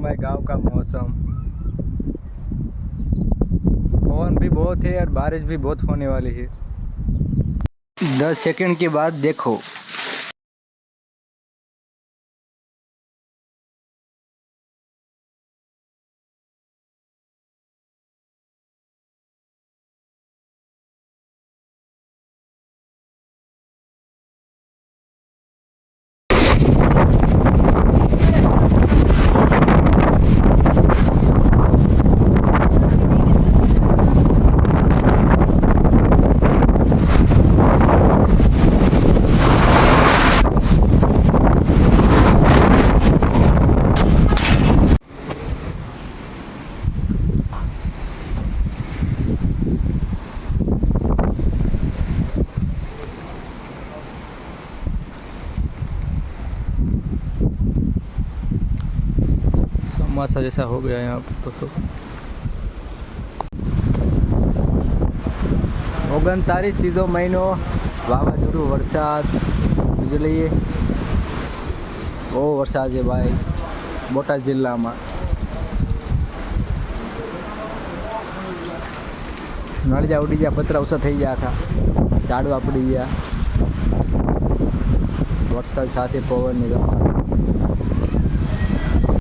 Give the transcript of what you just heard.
भाई गांव का मौसम। पवन भी बहुत है और बारिश भी बहुत होने वाली है। 10 सेकंड के बाद देखो। ચોમાસા जैसा हो गया यहाँ पर तो सब। 29 ત્રીજો મહિનો, વાવાઝોડું, વરસાદ, વીજળી, બહુ વરસાદ છે ભાઈ બોટાદ જિલ્લામાં। નળિયા ઉડી ગયા, પતરા ઓછા થઈ ગયા હતા, ઝાડવા પડી ગયા, વરસાદ સાથે પવનની રફાર।